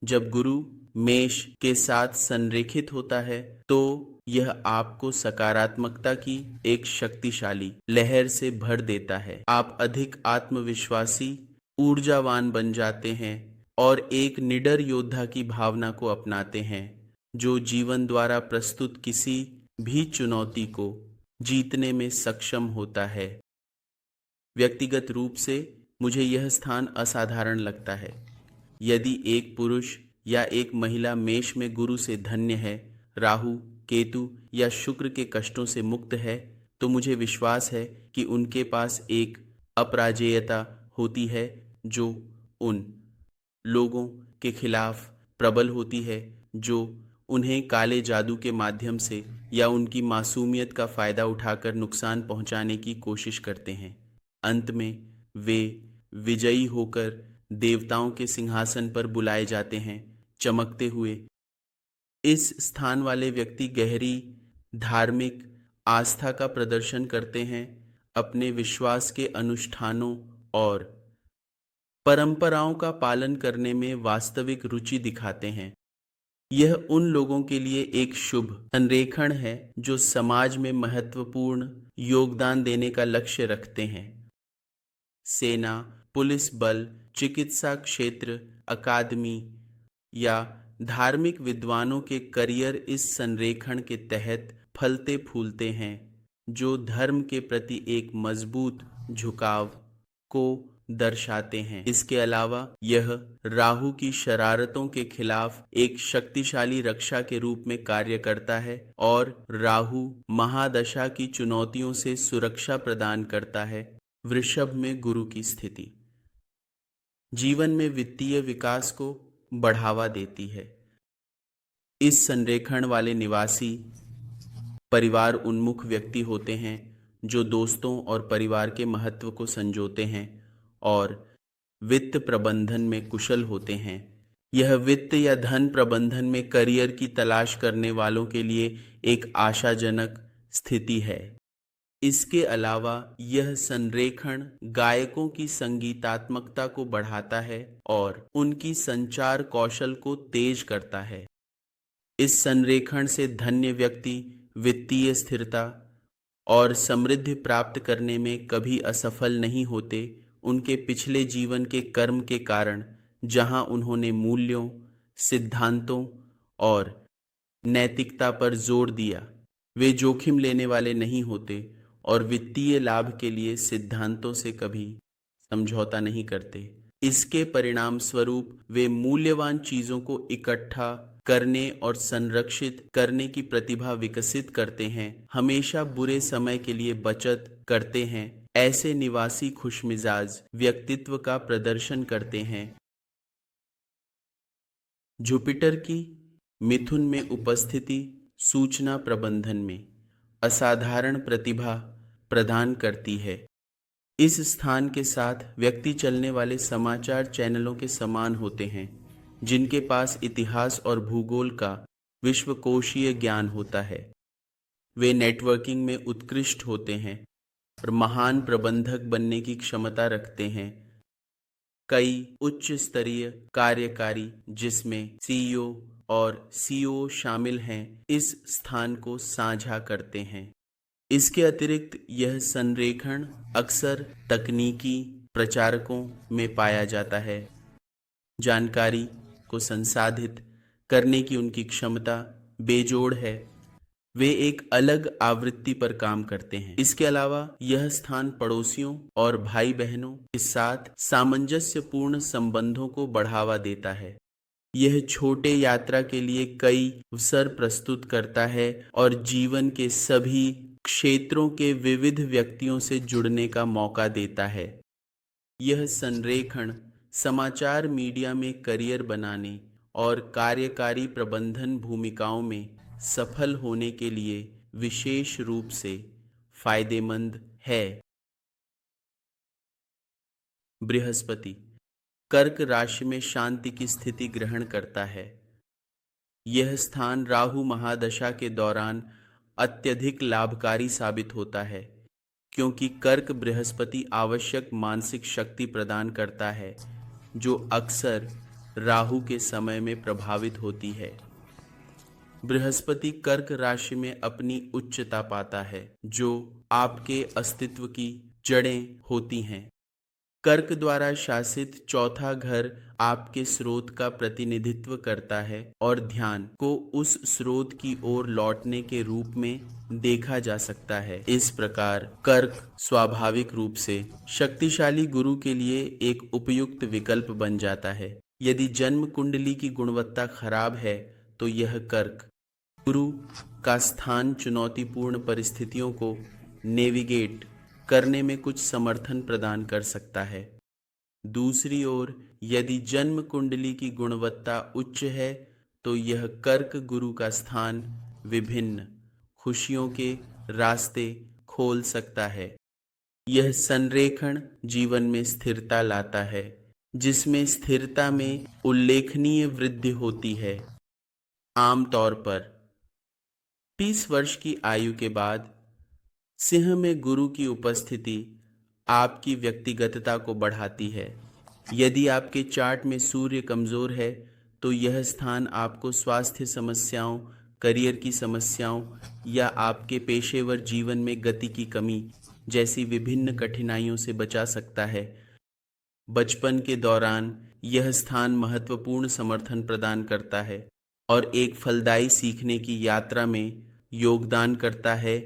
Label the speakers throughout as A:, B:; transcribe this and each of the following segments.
A: जब गुरु मेष के साथ संरेखित होता है तो यह आपको सकारात्मकता की एक शक्तिशाली लहर से भर देता है। आप अधिक आत्मविश्वासी, ऊर्जावान बन जाते हैं और एक निडर योद्धा की भावना को अपनाते हैं, जो जीवन द्वारा प्रस्तुत किसी भी चुनौती को जीतने में सक्षम होता है। व्यक्तिगत रूप से मुझे यह स्थान असाधारण लगता है। यदि एक पुरुष या एक महिला मेष में गुरु से धन्य है, राहु, केतु या शुक्र के कष्टों से मुक्त है, तो मुझे विश्वास है कि उनके पास एक अपराजेयता होती है जो उन लोगों के खिलाफ प्रबल होती है जो उन्हें काले जादू के माध्यम से या उनकी मासूमियत का फायदा उठाकर नुकसान पहुंचाने की कोशिश करते हैं। अंत में वे विजयी होकर देवताओं के सिंहासन पर बुलाए जाते हैं। चमकते हुए इस स्थान वाले व्यक्ति गहरी धार्मिक आस्था का प्रदर्शन करते हैं, अपने विश्वास के अनुष्ठानों और परंपराओं का पालन करने में वास्तविक रुचि दिखाते हैं। यह उन लोगों के लिए एक शुभ संरेखण है जो समाज में महत्वपूर्ण योगदान देने का लक्ष्य रखते हैं। सेना, पुलिस बल, चिकित्सा क्षेत्र, अकादमी या धार्मिक विद्वानों के करियर इस संरेखण के तहत फलते फूलते हैं, जो धर्म के प्रति एक मजबूत झुकाव को दर्शाते हैं। इसके अलावा यह राहु की शरारतों के खिलाफ एक शक्तिशाली रक्षा के रूप में कार्य करता है और राहु महादशा की चुनौतियों से सुरक्षा प्रदान करता है। वृषभ में गुरु की स्थिति जीवन में वित्तीय विकास को बढ़ावा देती है। इस संरेखण वाले निवासी परिवार उन्मुख व्यक्ति होते हैं जो दोस्तों और परिवार के महत्व को संजोते हैं और वित्त प्रबंधन में कुशल होते हैं। यह वित्त या धन प्रबंधन में करियर की तलाश करने वालों के लिए एक आशाजनक स्थिति है। इसके अलावा यह संरेखण गायकों की संगीतात्मकता को बढ़ाता है और उनकी संचार कौशल को तेज करता है। इस संरेखण से धन्य व्यक्ति वित्तीय स्थिरता और समृद्धि प्राप्त करने में कभी असफल नहीं होते। उनके पिछले जीवन के कर्म के कारण, जहां उन्होंने मूल्यों, सिद्धांतों और नैतिकता पर जोर दिया, वे जोखिम लेने वाले नहीं होते और वित्तीय लाभ के लिए सिद्धांतों से कभी समझौता नहीं करते। इसके परिणाम स्वरूप वे मूल्यवान चीजों को इकट्ठा करने और संरक्षित करने की प्रतिभा विकसित करते हैं, हमेशा बुरे समय के लिए बचत करते हैं। ऐसे निवासी खुशमिजाज व्यक्तित्व का प्रदर्शन करते हैं। जुपिटर की मिथुन में उपस्थिति सूचना प्रबंधन में असाधारण प्रतिभा प्रदान करती है। इस स्थान के साथ व्यक्ति चलने वाले समाचार चैनलों के समान होते हैं, जिनके पास इतिहास और भूगोल का विश्वकोशीय ज्ञान होता है। वे नेटवर्किंग में उत्कृष्ट होते हैं और महान प्रबंधक बनने की क्षमता रखते हैं। कई उच्च स्तरीय कार्यकारी, जिसमें सीईओ और सीओ शामिल हैं, इस स्थान को साझा करते हैं। इसके अतिरिक्त यह संरेखण अक्सर तकनीकी प्रचारकों में पाया जाता है। जानकारी को संसाधित करने की उनकी क्षमता बेजोड़ है। वे एक अलग आवृत्ति पर काम करते हैं। इसके अलावा यह स्थान पड़ोसियों और भाई बहनों के साथ सामंजस्यपूर्ण संबंधों को बढ़ावा देता है। यह छोटे यात्रा के लिए कई अवसर प्रस्तुत करता है और जीवन के सभी क्षेत्रों के विविध व्यक्तियों से जुड़ने का मौका देता है। यह संरेखण समाचार मीडिया में करियर बनाने और कार्यकारी प्रबंधन भूमिकाओं में सफल होने के लिए विशेष रूप से फायदेमंद है। बृहस्पति कर्क राशि में शांति की स्थिति ग्रहण करता है। यह स्थान राहु महादशा के दौरान अत्यधिक लाभकारी साबित होता है, क्योंकि कर्क बृहस्पति आवश्यक मानसिक शक्ति प्रदान करता है, जो अक्सर राहु के समय में प्रभावित होती है। बृहस्पति कर्क राशि में अपनी उच्चता पाता है, जो आपके अस्तित्व की जड़ें होती हैं। कर्क द्वारा शासित चौथा घर आपके स्रोत का प्रतिनिधित्व करता है और ध्यान को उस स्रोत की ओर लौटने के रूप में देखा जा सकता है। इस प्रकार कर्क स्वाभाविक रूप से शक्तिशाली गुरु के लिए एक उपयुक्त विकल्प बन जाता है। यदि जन्म कुंडली की गुणवत्ता खराब है तो यह कर्क गुरु का स्थान चुनौतीपूर्ण परिस्थितियों को नेविगेट करने में कुछ समर्थन प्रदान कर सकता है। दूसरी ओर यदि जन्म कुंडली की गुणवत्ता उच्च है तो यह कर्क गुरु का स्थान विभिन्न खुशियों के रास्ते खोल सकता है। यह संरेखण जीवन में स्थिरता लाता है, जिसमें स्थिरता में उल्लेखनीय वृद्धि होती है। आमतौर पर 30 वर्ष की आयु के बाद सिंह में गुरु की उपस्थिति आपकी व्यक्तिगतता को बढ़ाती है। यदि आपके चार्ट में सूर्य कमजोर है तो यह स्थान आपको स्वास्थ्य समस्याओं, करियर की समस्याओं या आपके पेशेवर जीवन में गति की कमी जैसी विभिन्न कठिनाइयों से बचा सकता है। बचपन के दौरान यह स्थान महत्वपूर्ण समर्थन प्रदान करता है और एक फलदायी सीखने की यात्रा में योगदान करता है।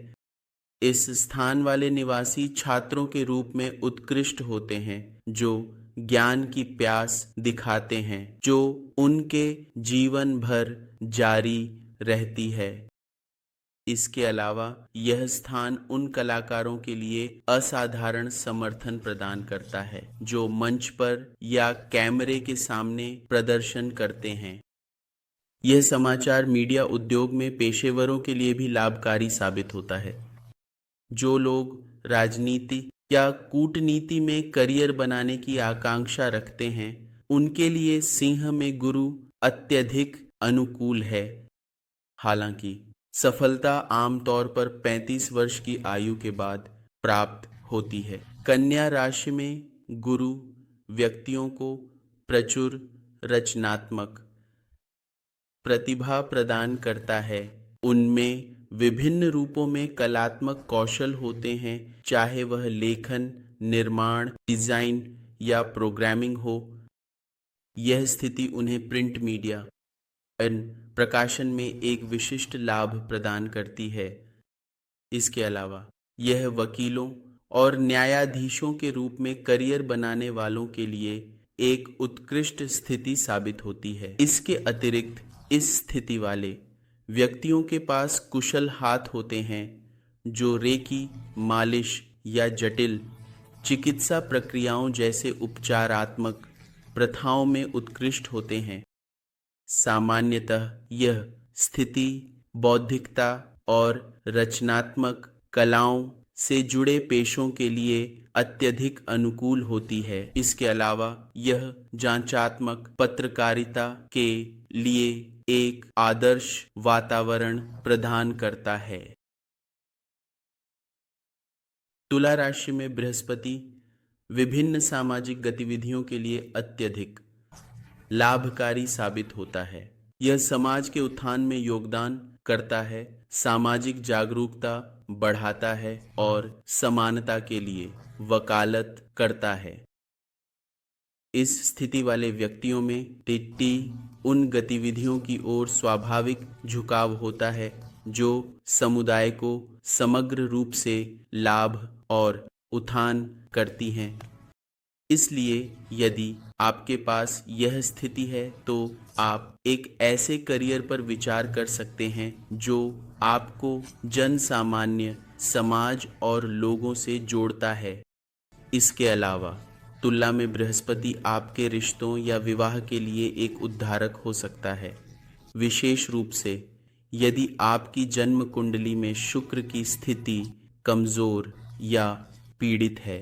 A: इस स्थान वाले निवासी छात्रों के रूप में उत्कृष्ट होते हैं, जो ज्ञान की प्यास दिखाते हैं, जो उनके जीवन भर जारी रहती है। इसके अलावा यह स्थान उन कलाकारों के लिए असाधारण समर्थन प्रदान करता है जो मंच पर या कैमरे के सामने प्रदर्शन करते हैं। यह समाचार मीडिया उद्योग में पेशेवरों के लिए भी लाभकारी साबित होता है। जो लोग राजनीति या कूटनीति में करियर बनाने की आकांक्षा रखते हैं, उनके लिए सिंह में गुरु अत्यधिक अनुकूल है। हालांकि सफलता आमतौर पर 35 वर्ष की आयु के बाद प्राप्त होती है। कन्या राशि में गुरु व्यक्तियों को प्रचुर रचनात्मक प्रतिभा प्रदान करता है। उनमें विभिन्न रूपों में कलात्मक कौशल होते हैं, चाहे वह लेखन, निर्माण, डिजाइन या प्रोग्रामिंग हो। यह स्थिति उन्हें प्रिंट मीडिया और प्रकाशन में एक विशिष्ट लाभ प्रदान करती है। इसके अलावा यह वकीलों और न्यायाधीशों के रूप में करियर बनाने वालों के लिए एक उत्कृष्ट स्थिति साबित होती है। इसके अतिरिक्त इस स्थिति वाले व्यक्तियों के पास कुशल हाथ होते हैं, जो रेकी, मालिश या जटिल चिकित्सा प्रक्रियाओं जैसे उपचारात्मक प्रथाओं में उत्कृष्ट होते हैं। सामान्यतः यह स्थिति बौद्धिकता और रचनात्मक कलाओं से जुड़े पेशों के लिए अत्यधिक अनुकूल होती है। इसके अलावा यह जांचात्मक पत्रकारिता के लिए एक आदर्श वातावरण प्रदान करता है। तुला राशि में बृहस्पति विभिन्न सामाजिक गतिविधियों के लिए अत्यधिक लाभकारी साबित होता है। यह समाज के उत्थान में योगदान करता है, सामाजिक जागरूकता बढ़ाता है और समानता के लिए वकालत करता है। इस स्थिति वाले व्यक्तियों में टिट्टी उन गतिविधियों की ओर स्वाभाविक झुकाव होता है जो समुदाय को समग्र रूप से लाभ और उत्थान करती हैं। इसलिए यदि आपके पास यह स्थिति है तो आप एक ऐसे करियर पर विचार कर सकते हैं जो आपको जन सामान्य, समाज और लोगों से जोड़ता है। इसके अलावा तुला में बृहस्पति आपके रिश्तों या विवाह के लिए एक उद्धारक हो सकता है, विशेष रूप से यदि आपकी जन्म कुंडली में शुक्र की स्थिति कमजोर या पीड़ित है।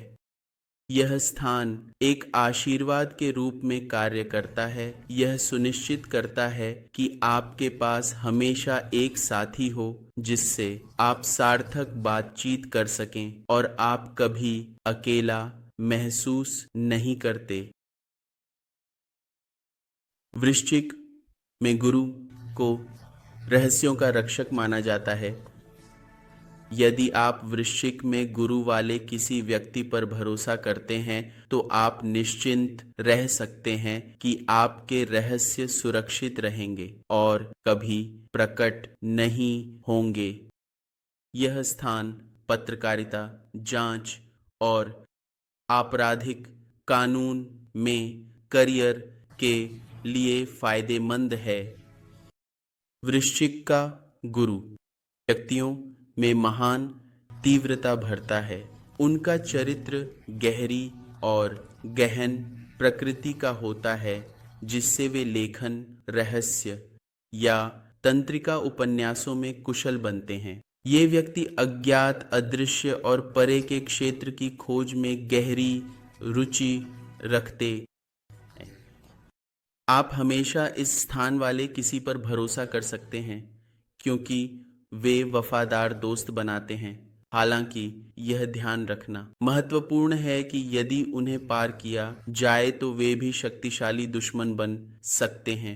A: यह स्थान एक आशीर्वाद के रूप में कार्य करता है। यह सुनिश्चित करता है कि आपके पास हमेशा एक साथी हो जिससे आप सार्थक बातचीत कर सकें और आप कभी अकेला महसूस नहीं करते। वृश्चिक में गुरु को रहस्यों का रक्षक माना जाता है। यदि आप वृश्चिक में गुरु वाले किसी व्यक्ति पर भरोसा करते हैं तो आप निश्चिंत रह सकते हैं कि आपके रहस्य सुरक्षित रहेंगे और कभी प्रकट नहीं होंगे। यह स्थान पत्रकारिता, जांच और आपराधिक कानून में करियर के लिए फायदेमंद है। वृश्चिक का गुरु व्यक्तियों में महान तीव्रता भरता है। उनका चरित्र गहरी और गहन प्रकृति का होता है, जिससे वे लेखन, रहस्य या तंत्रिका उपन्यासों में कुशल बनते हैं। ये व्यक्ति अज्ञात, अदृश्य और परे के क्षेत्र की खोज में गहरी रुचि रखते। आप हमेशा इस स्थान वाले किसी पर भरोसा कर सकते हैं क्योंकि वे वफादार दोस्त बनाते हैं। हालांकि यह ध्यान रखना महत्वपूर्ण है कि यदि उन्हें पार किया जाए तो वे भी शक्तिशाली दुश्मन बन सकते हैं।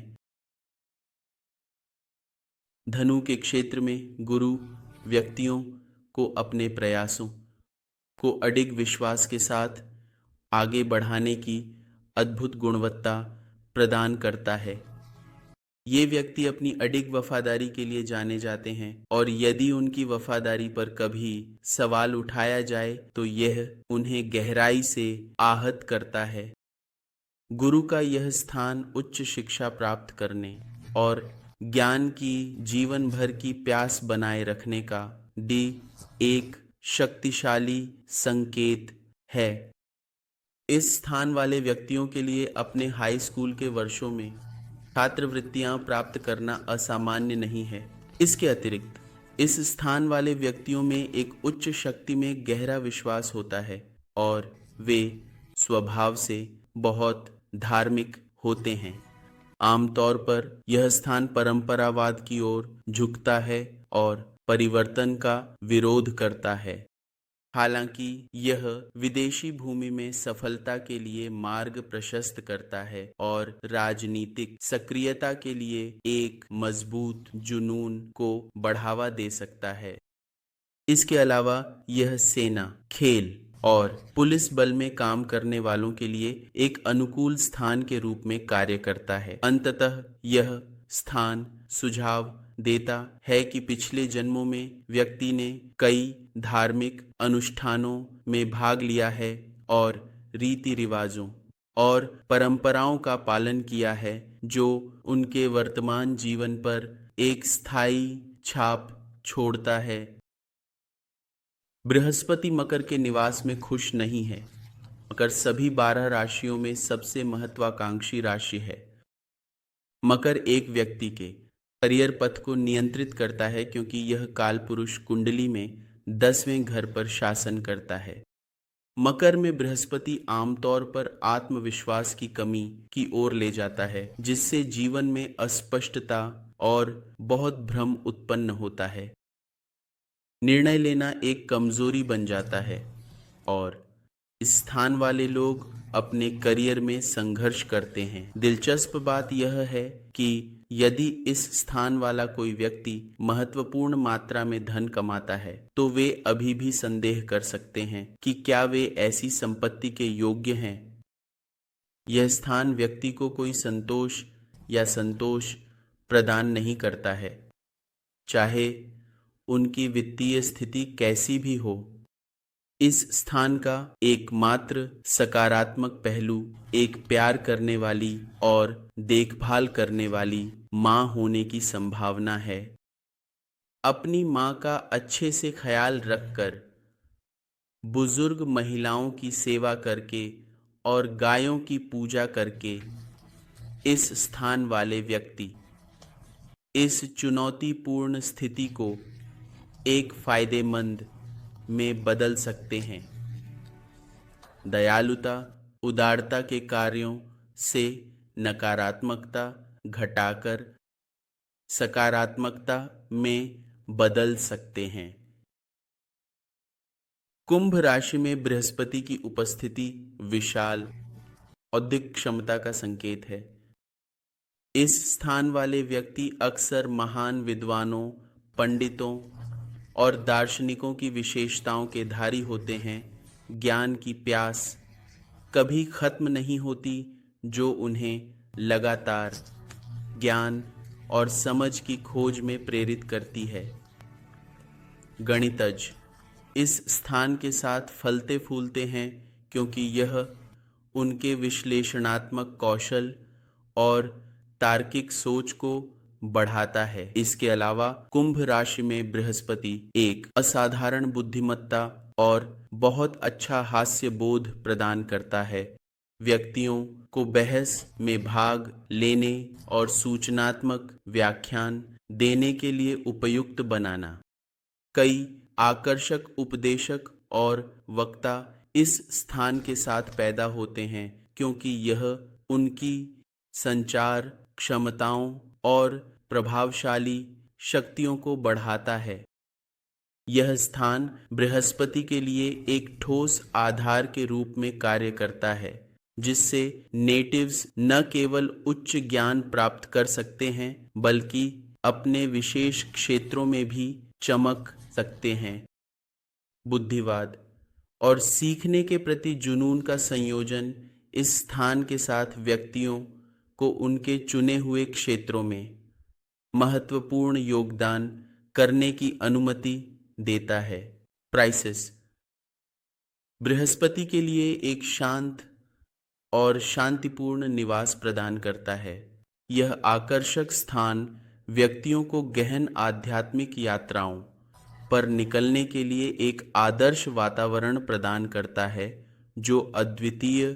A: धनु के क्षेत्र में गुरु व्यक्तियों को अपने प्रयासों को अडिग विश्वास के साथ आगे बढ़ाने की अद्भुत गुणवत्ता प्रदान करता है। ये व्यक्ति अपनी अडिग वफादारी के लिए जाने जाते हैं और यदि उनकी वफादारी पर कभी सवाल उठाया जाए तो यह उन्हें गहराई से आहत करता है। गुरु का यह स्थान उच्च शिक्षा प्राप्त करने और ज्ञान की जीवन भर की प्यास बनाए रखने का एक शक्तिशाली संकेत है। इस स्थान वाले व्यक्तियों के लिए अपने हाई स्कूल के वर्षों में छात्रवृत्तियां प्राप्त करना असामान्य नहीं है। इसके अतिरिक्त इस स्थान वाले व्यक्तियों में एक उच्च शक्ति में गहरा विश्वास होता है और वे स्वभाव से बहुत धार्मिक होते हैं। आमतौर पर यह स्थान परंपरावाद की ओर झुकता है और परिवर्तन का विरोध करता है। हालांकि यह विदेशी भूमि में सफलता के लिए मार्ग प्रशस्त करता है और राजनीतिक सक्रियता के लिए एक मजबूत जुनून को बढ़ावा दे सकता है। इसके अलावा यह सेना, खेल और पुलिस बल में काम करने वालों के लिए एक अनुकूल स्थान के रूप में कार्य करता है। अंततः यह स्थान सुझाव देता है कि पिछले जन्मों में व्यक्ति ने कई धार्मिक अनुष्ठानों में भाग लिया है और रीति रिवाजों और परंपराओं का पालन किया है जो उनके वर्तमान जीवन पर एक स्थायी छाप छोड़ता है। बृहस्पति मकर के निवास में खुश नहीं है। मकर सभी 12 राशियों में सबसे महत्वाकांक्षी राशि है। मकर एक व्यक्ति के करियर पथ को नियंत्रित करता है क्योंकि यह कालपुरुष कुंडली में 10वें घर पर शासन करता है। मकर में बृहस्पति आमतौर पर आत्मविश्वास की कमी की ओर ले जाता है, जिससे जीवन में अस्पष्टता और बहुत भ्रम उत्पन्न होता है। निर्णय लेना एक कमजोरी बन जाता है और इस स्थान वाले लोग अपने करियर में संघर्ष करते हैं। दिलचस्प बात यह है कि यदि इस स्थान वाला कोई व्यक्ति महत्वपूर्ण मात्रा में धन कमाता है तो वे अभी भी संदेह कर सकते हैं कि क्या वे ऐसी संपत्ति के योग्य हैं। यह स्थान व्यक्ति को कोई संतोष प्रदान नहीं करता है, चाहे उनकी वित्तीय स्थिति कैसी भी हो। इस स्थान का एकमात्र सकारात्मक पहलू एक प्यार करने वाली और देखभाल करने वाली माँ होने की संभावना है। अपनी माँ का अच्छे से ख्याल रखकर, बुजुर्ग महिलाओं की सेवा करके और गायों की पूजा करके इस स्थान वाले व्यक्ति इस चुनौतीपूर्ण स्थिति को एक फायदेमंद में बदल सकते हैं। दयालुता, उदारता के कार्यों से नकारात्मकता घटाकर सकारात्मकता में बदल सकते हैं। कुंभ राशि में बृहस्पति की उपस्थिति विशाल बौद्धिक क्षमता का संकेत है। इस स्थान वाले व्यक्ति अक्सर महान विद्वानों, पंडितों और दार्शनिकों की विशेषताओं के धारी होते हैं। ज्ञान की प्यास कभी खत्म नहीं होती, जो उन्हें लगातार ज्ञान और समझ की खोज में प्रेरित करती है। गणितज्ञ इस स्थान के साथ फलते फूलते हैं, क्योंकि यह उनके विश्लेषणात्मक कौशल और तार्किक सोच को बढ़ाता है। इसके अलावा कुंभ राशि में बृहस्पति एक असाधारण बुद्धिमत्ता और बहुत अच्छा हास्य बोध प्रदान करता है। व्यक्तियों को बहस में भाग लेने और सूचनात्मक व्याख्यान देने के लिए उपयुक्त बनाना। कई आकर्षक उपदेशक और वक्ता इस स्थान के साथ पैदा होते हैं, क्योंकि यह उनकी संचार क्षमताओं और प्रभावशाली शक्तियों को बढ़ाता है। यह स्थान बृहस्पति के लिए एक ठोस आधार के रूप में कार्य करता है, जिससे नेटिव्स न केवल उच्च ज्ञान प्राप्त कर सकते हैं, बल्कि अपने विशेष क्षेत्रों में भी चमक सकते हैं। बुद्धिवाद और सीखने के प्रति जुनून का संयोजन इस स्थान के साथ व्यक्तियों को उनके चुने हुए क्षेत्रों में महत्वपूर्ण योगदान करने की अनुमति देता है। प्राइसेस बृहस्पति के लिए एक शांत और शांतिपूर्ण निवास प्रदान करता है। यह आकर्षक स्थान व्यक्तियों को गहन आध्यात्मिक यात्राओं पर निकलने के लिए एक आदर्श वातावरण प्रदान करता है, जो अद्वितीय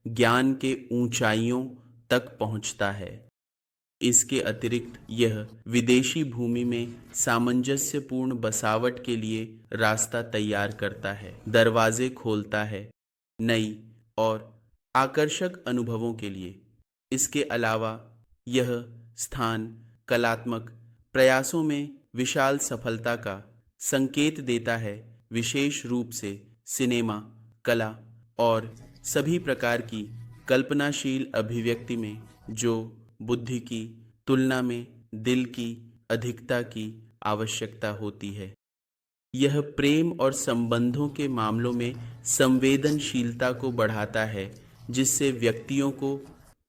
A: ज्ञान के ऊंचाइयों तक पहुंचता है। इसके अतिरिक्त यह विदेशी भूमि में सामंजस्यपूर्ण बसावट के लिए रास्ता तैयार करता है, दरवाजे खोलता है नई और आकर्षक अनुभवों के लिए। इसके अलावा यह स्थान कलात्मक प्रयासों में विशाल सफलता का संकेत देता है, विशेष रूप से सिनेमा, कला और सभी प्रकार की कल्पनाशील अभिव्यक्ति में, जो बुद्धि की तुलना में दिल की अधिकता की आवश्यकता होती है। यह प्रेम और संबंधों के मामलों में संवेदनशीलता को बढ़ाता है, जिससे व्यक्तियों को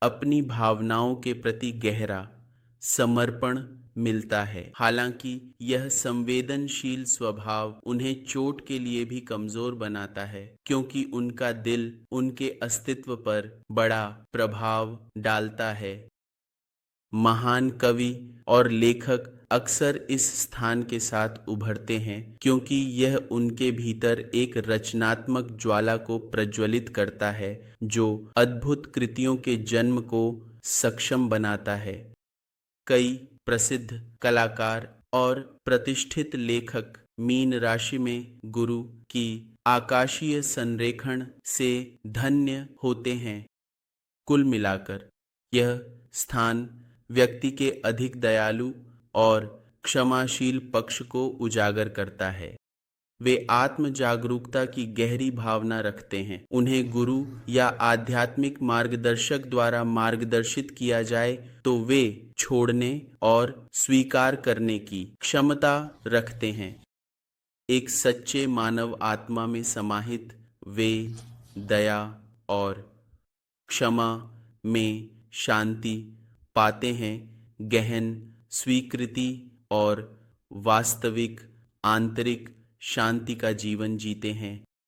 A: अपनी भावनाओं के प्रति गहरा समर्पण मिलता है। हालांकि यह संवेदनशील स्वभाव उन्हें चोट के लिए भी कमजोर बनाता है, क्योंकि उनका दिल उनके अस्तित्व पर बड़ा प्रभाव डालता है। महान कवि और लेखक अक्सर इस स्थान के साथ उभरते हैं, क्योंकि यह उनके भीतर एक रचनात्मक ज्वाला को प्रज्वलित करता है, जो अद्भुत कृतियों के जन्म को सक्षम बनाता है। कई प्रसिद्ध कलाकार और प्रतिष्ठित लेखक मीन राशि में गुरु की आकाशीय संरेखण से धन्य होते हैं। कुल मिलाकर यह स्थान व्यक्ति के अधिक दयालु और क्षमाशील पक्ष को उजागर करता है। वे आत्म जागरूकता की गहरी भावना रखते हैं। उन्हें गुरु या आध्यात्मिक मार्गदर्शक द्वारा मार्गदर्शित किया जाए तो वे छोड़ने और स्वीकार करने की क्षमता रखते हैं। एक सच्चे मानव आत्मा में समाहित वे दया और क्षमा में शांति पाते हैं, गहन स्वीकृति और वास्तविक आंतरिक शांति का जीवन जीते हैं।